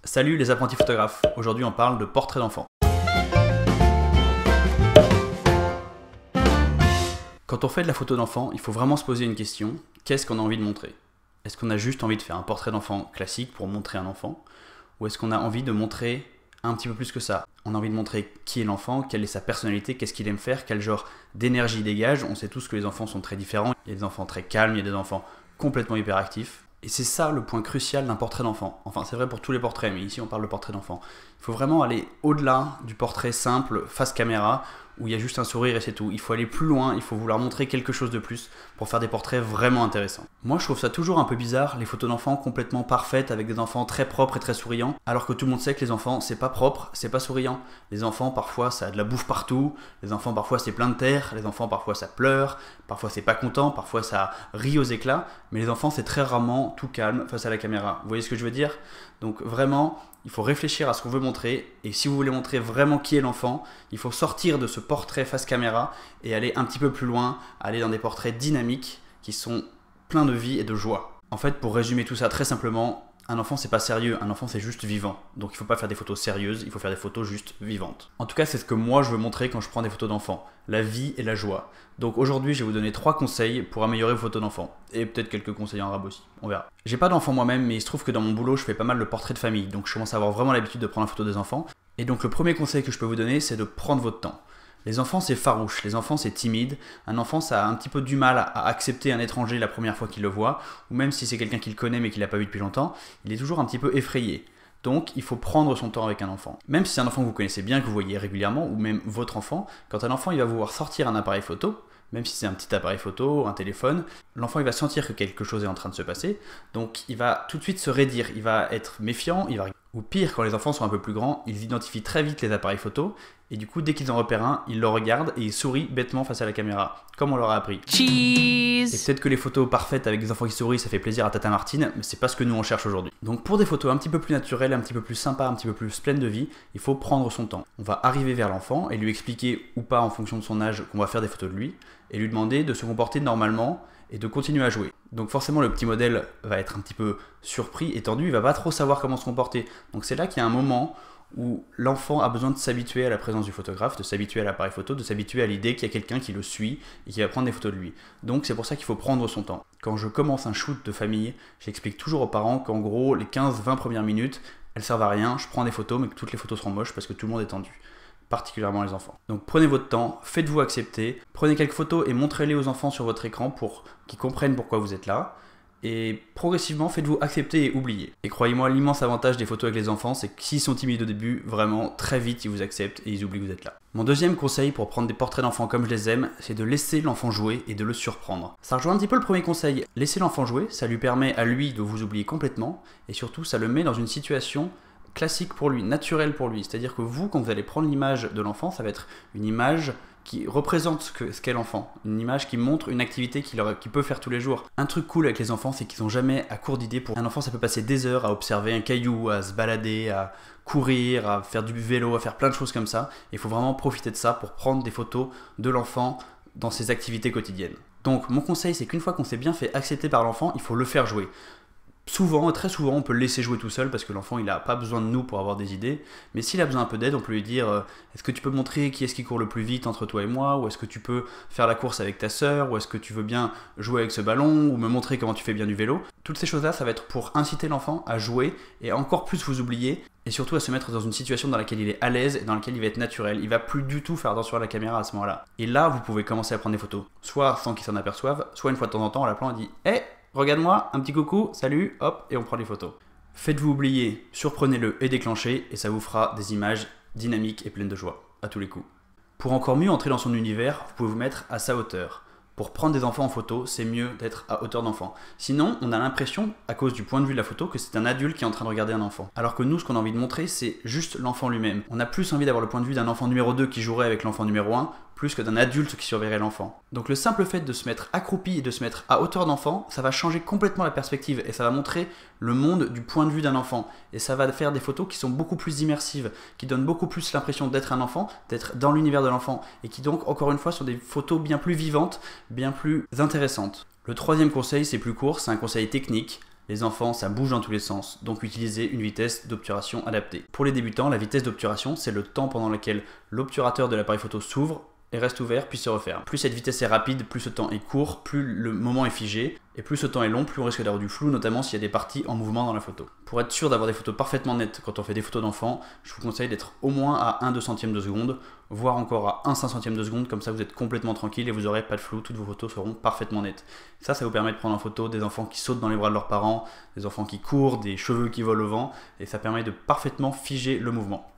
Salut les apprentis photographes, aujourd'hui on parle de portrait d'enfant. Quand on fait de la photo d'enfant, il faut vraiment se poser une question, qu'est-ce qu'on a envie de montrer? Est-ce qu'on a juste envie de faire un portrait d'enfant classique pour montrer un enfant? Ou est-ce qu'on a envie de montrer un petit peu plus que ça? On a envie de montrer qui est l'enfant, quelle est sa personnalité, qu'est-ce qu'il aime faire, quel genre d'énergie il dégage. On sait tous que les enfants sont très différents, il y a des enfants très calmes, il y a des enfants complètement hyperactifs. Et c'est ça le point crucial d'un portrait d'enfant. Enfin, c'est vrai pour tous les portraits, mais ici on parle de portrait d'enfant. Il faut vraiment aller au-delà du portrait simple, face caméra, où il y a juste un sourire et c'est tout. Il faut aller plus loin, il faut vouloir montrer quelque chose de plus pour faire des portraits vraiment intéressants. Moi, je trouve ça toujours un peu bizarre, les photos d'enfants complètement parfaites, avec des enfants très propres et très souriants, alors que tout le monde sait que les enfants, c'est pas propre, c'est pas souriant. Les enfants, parfois, ça a de la bouffe partout, les enfants, parfois, c'est plein de terre, les enfants, parfois, ça pleure, parfois, c'est pas content, parfois, ça rit aux éclats, mais les enfants, c'est très rarement tout calme face à la caméra. Vous voyez ce que je veux dire? Donc, vraiment, il faut réfléchir à ce qu'on veut montrer, et si vous voulez montrer vraiment qui est l'enfant, il faut sortir de ce portrait face caméra et aller un petit peu plus loin, aller dans des portraits dynamiques qui sont pleins de vie et de joie. En fait, pour résumer tout ça très simplement, un enfant c'est pas sérieux, un enfant c'est juste vivant. Donc il faut pas faire des photos sérieuses, il faut faire des photos juste vivantes. En tout cas, c'est ce que moi je veux montrer quand je prends des photos d'enfants, la vie et la joie. Donc aujourd'hui, je vais vous donner 3 conseils pour améliorer vos photos d'enfants. Et peut-être quelques conseils en rab aussi, on verra. J'ai pas d'enfants moi-même, mais il se trouve que dans mon boulot, je fais pas mal de portraits de famille. Donc je commence à avoir vraiment l'habitude de prendre la photo des enfants. Et donc le premier conseil que je peux vous donner, c'est de prendre votre temps. Les enfants, c'est farouche, les enfants, c'est timide. Un enfant, ça a un petit peu du mal à accepter un étranger la première fois qu'il le voit, ou même si c'est quelqu'un qu'il connaît mais qu'il n'a pas vu depuis longtemps, il est toujours un petit peu effrayé. Donc, il faut prendre son temps avec un enfant. Même si c'est un enfant que vous connaissez bien, que vous voyez régulièrement, ou même votre enfant, quand un enfant il va vous voir sortir un appareil photo, même si c'est un petit appareil photo, un téléphone, l'enfant il va sentir que quelque chose est en train de se passer, donc il va tout de suite se raidir, il va être méfiant, ou pire, quand les enfants sont un peu plus grands, ils identifient très vite les appareils photo, et du coup, dès qu'ils en repèrent un, ils le regardent et ils sourient bêtement face à la caméra, comme on leur a appris. Cheese. Et peut-être que les photos parfaites avec des enfants qui sourient, ça fait plaisir à Tata Martine, mais c'est pas ce que nous on cherche aujourd'hui. Donc pour des photos un petit peu plus naturelles, un petit peu plus sympas, un petit peu plus pleines de vie, il faut prendre son temps. On va arriver vers l'enfant et lui expliquer ou pas en fonction de son âge qu'on va faire des photos de lui, et lui demander de se comporter normalement et de continuer à jouer. Donc forcément le petit modèle va être un petit peu surpris et tendu, il va pas trop savoir comment se comporter. Donc c'est là qu'il y a un moment où l'enfant a besoin de s'habituer à la présence du photographe, de s'habituer à l'appareil photo, de s'habituer à l'idée qu'il y a quelqu'un qui le suit et qui va prendre des photos de lui. Donc c'est pour ça qu'il faut prendre son temps. Quand je commence un shoot de famille, j'explique toujours aux parents qu'en gros les 15-20 premières minutes, elles servent à rien, je prends des photos mais que toutes les photos seront moches parce que tout le monde est tendu, particulièrement les enfants. Donc prenez votre temps, faites-vous accepter, prenez quelques photos et montrez-les aux enfants sur votre écran pour qu'ils comprennent pourquoi vous êtes là. Et progressivement, faites-vous accepter et oublier. Et croyez-moi, l'immense avantage des photos avec les enfants, c'est que s'ils sont timides au début, vraiment, très vite, ils vous acceptent et ils oublient que vous êtes là. Mon deuxième conseil pour prendre des portraits d'enfants comme je les aime, c'est de laisser l'enfant jouer et de le surprendre. Ça rejoint un petit peu le premier conseil. Laisser l'enfant jouer, ça lui permet à lui de vous oublier complètement, et surtout, ça le met dans une situation classique pour lui, naturelle pour lui. C'est-à-dire que vous, quand vous allez prendre l'image de l'enfant, ça va être une image qui représente ce qu'est l'enfant, une image qui montre une activité qu'il peut faire tous les jours. Un truc cool avec les enfants, c'est qu'ils sont jamais à court d'idées. Pour un enfant, ça peut passer des heures à observer un caillou, à se balader, à courir, à faire du vélo, à faire plein de choses comme ça. Il faut vraiment profiter de ça pour prendre des photos de l'enfant dans ses activités quotidiennes. Donc mon conseil, c'est qu'une fois qu'on s'est bien fait accepter par l'enfant, il faut le faire jouer. Souvent, très souvent, on peut le laisser jouer tout seul parce que l'enfant il n'a pas besoin de nous pour avoir des idées. Mais s'il a besoin un peu d'aide, on peut lui dire est-ce que tu peux me montrer qui est-ce qui court le plus vite entre toi et moi? Ou est-ce que tu peux faire la course avec ta sœur? Ou est-ce que tu veux bien jouer avec ce ballon? Ou me montrer comment tu fais bien du vélo? Toutes ces choses-là, ça va être pour inciter l'enfant à jouer et encore plus vous oublier. Et surtout à se mettre dans une situation dans laquelle il est à l'aise et dans laquelle il va être naturel. Il va plus du tout faire attention à la caméra à ce moment-là. Et là, vous pouvez commencer à prendre des photos. Soit sans qu'il s'en aperçoive, soit une fois de temps en temps, en l'appelant, on dit « Hey, regarde-moi, un petit coucou, salut, hop, et on prend les photos. » Faites-vous oublier, surprenez-le et déclenchez, et ça vous fera des images dynamiques et pleines de joie, à tous les coups. Pour encore mieux entrer dans son univers, vous pouvez vous mettre à sa hauteur. Pour prendre des enfants en photo, c'est mieux d'être à hauteur d'enfant. Sinon, on a l'impression, à cause du point de vue de la photo, que c'est un adulte qui est en train de regarder un enfant. Alors que nous, ce qu'on a envie de montrer, c'est juste l'enfant lui-même. On a plus envie d'avoir le point de vue d'un enfant numéro 2 qui jouerait avec l'enfant numéro 1, plus que d'un adulte qui surveillerait l'enfant. Donc le simple fait de se mettre accroupi et de se mettre à hauteur d'enfant, ça va changer complètement la perspective et ça va montrer le monde du point de vue d'un enfant. Et ça va faire des photos qui sont beaucoup plus immersives, qui donnent beaucoup plus l'impression d'être un enfant, d'être dans l'univers de l'enfant, et qui donc, encore une fois, sont des photos bien plus vivantes, bien plus intéressantes. Le troisième conseil, c'est plus court, c'est un conseil technique. Les enfants, ça bouge dans tous les sens, donc utilisez une vitesse d'obturation adaptée. Pour les débutants, la vitesse d'obturation, c'est le temps pendant lequel l'obturateur de l'appareil photo s'ouvre et reste ouvert puis se referme. Plus cette vitesse est rapide, plus ce temps est court, plus le moment est figé, et plus ce temps est long, plus on risque d'avoir du flou, notamment s'il y a des parties en mouvement dans la photo. Pour être sûr d'avoir des photos parfaitement nettes quand on fait des photos d'enfants, je vous conseille d'être au moins à 1/200 de seconde, voire encore à 1/500 de seconde, comme ça vous êtes complètement tranquille et vous n'aurez pas de flou, toutes vos photos seront parfaitement nettes. Ça vous permet de prendre en photo des enfants qui sautent dans les bras de leurs parents, des enfants qui courent, des cheveux qui volent au vent, et ça permet de parfaitement figer le mouvement.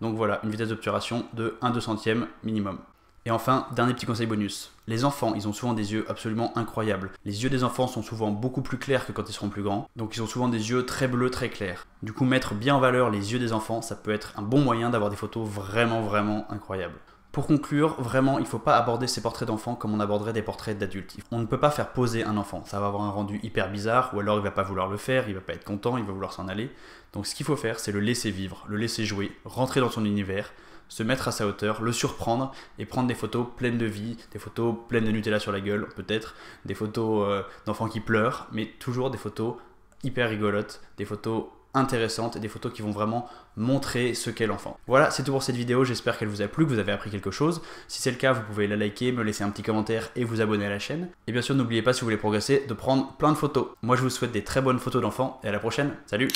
Donc voilà, une vitesse d'obturation de 1/200 minimum. Et enfin, dernier petit conseil bonus. Les enfants, ils ont souvent des yeux absolument incroyables. Les yeux des enfants sont souvent beaucoup plus clairs que quand ils seront plus grands, donc ils ont souvent des yeux très bleus, très clairs. Du coup, mettre bien en valeur les yeux des enfants, ça peut être un bon moyen d'avoir des photos vraiment incroyables. Pour conclure, vraiment, il ne faut pas aborder ces portraits d'enfants comme on aborderait des portraits d'adultes. On ne peut pas faire poser un enfant, ça va avoir un rendu hyper bizarre, ou alors il va pas vouloir le faire, il va pas être content, il va vouloir s'en aller. Donc ce qu'il faut faire, c'est le laisser vivre, le laisser jouer, rentrer dans son univers, se mettre à sa hauteur, le surprendre et prendre des photos pleines de vie, des photos pleines de Nutella sur la gueule, peut-être, des photos d'enfants qui pleurent, mais toujours des photos hyper rigolotes, des photos intéressantes et des photos qui vont vraiment montrer ce qu'est l'enfant. Voilà, c'est tout pour cette vidéo, j'espère qu'elle vous a plu, que vous avez appris quelque chose. Si c'est le cas, vous pouvez la liker, me laisser un petit commentaire et vous abonner à la chaîne. Et bien sûr, n'oubliez pas, si vous voulez progresser, de prendre plein de photos. Moi, je vous souhaite des très bonnes photos d'enfants et à la prochaine. Salut!